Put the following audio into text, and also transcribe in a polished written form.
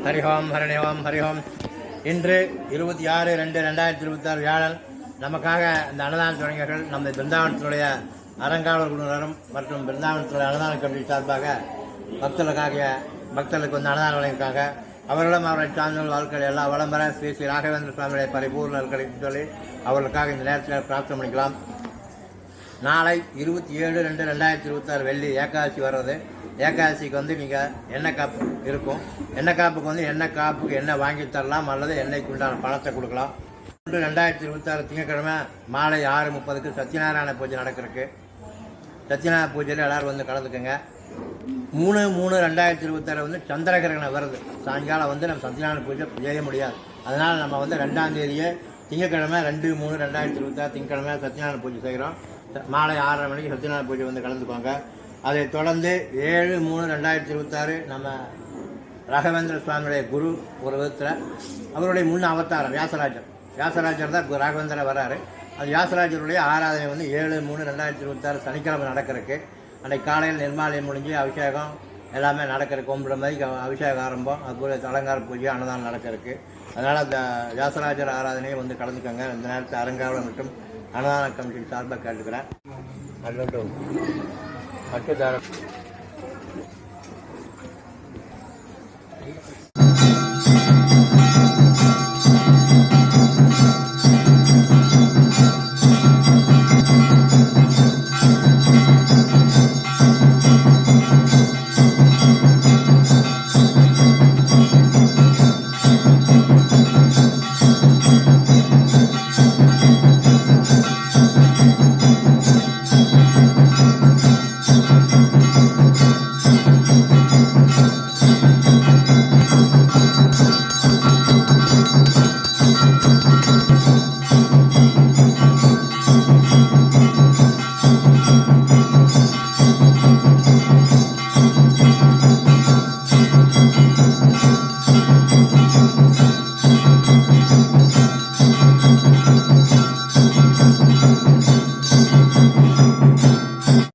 ஹரிஹோம் ஹரிஹோம் ஹரிஹோம். இன்று 26/2/2026 வியாழன் நமக்காக இந்த அன்னதான தொடங்கியவர்கள் நம்ம பிருந்தாவனத்தினுடைய அறங்காவலர் குழுவினரும் மற்றும் பிருந்தாவனத்துடைய அன்னதான கமிட்டி சார்பாக பக்தர்களுக்கு வந்து அன்னதானம் வழங்கியிருக்காங்க. அவர்களும் அவருடைய சார்ந்தவர்கள் வாழ்க்கையில் எல்லா வளம்பர ஸ்ரீ ஸ்ரீ ராகவேந்திர சுவாமியுடைய பரிபூர்ண கிடைக்கும் சொல்லி அவர்களுக்காக இந்த நேரத்தில் பிரார்த்தனை பண்ணிக்கலாம். நாளை 27/2/2026 வெள்ளி ஏகாதசி வர்றது. ஏகாதசிக்கு வந்து நீங்கள் எண்ணெய் காப்பு இருக்கும். எண்ணெய் காப்புக்கு வந்து எண்ணெய் காப்புக்கு எண்ணெய் வாங்கி தரலாம் அல்லது எண்ணெய்க்கு உண்டான பணத்தை கொடுக்கலாம். 2026 திங்கட்கிழமை மாலை 6:30க்கு சத்யநாராயண பூஜை நடக்கிறதுக்கு. சத்யநாராயண பூஜையில் எல்லோரும் வந்து கலந்துக்குங்க. 3/3/2026 வந்து சந்திரகிரகணம் வருது. சாயங்காலம் வந்து நம்ம சத்யநாராயண பூஜை செய்ய முடியாது. அதனால் நம்ம வந்து 2ஆம் தேதியே திங்கட்கிழமை 2/3/2026 திங்கட்கிழமை சத்யநாராயண பூஜை செய்கிறோம். மாலை 6:30 மணிக்கு சத்யநாராயண பூஜை வந்து கலந்துக்குவாங்க. அதை தொடர்ந்து 7/3/2026 நம்ம ராகவேந்திர சுவாமியுடைய குரு ஒரு விதத்தில் அவருடைய முன் அவதாரம் வியாசராஜர் தான் ராகவேந்திர வராரு. அது வியாசராஜருடைய ஆராதனை வந்து 7/3/2026 சனிக்கிழமை நடக்கிறதுக்கு. அன்றைக்கு காலையில் நிர்மாலயம் முடிஞ்சு அபிஷேகம் எல்லாமே நடக்கிறதுக்கு 9 மணிக்கு அபிஷேகம் ஆரம்பம். அதுபோல் அலங்கார பூஜை அன்னதானம் நடக்கிறதுக்கு. அதனால் அந்த வியாசராஜர் ஆராதனையை வந்து கலந்துக்கோங்க. இந்த நேரத்தில் அறங்காவலர் மற்றும் அன்னதான கமிட்டி சார்பாக கேட்டுக்கிறேன். அட்டுதாரம்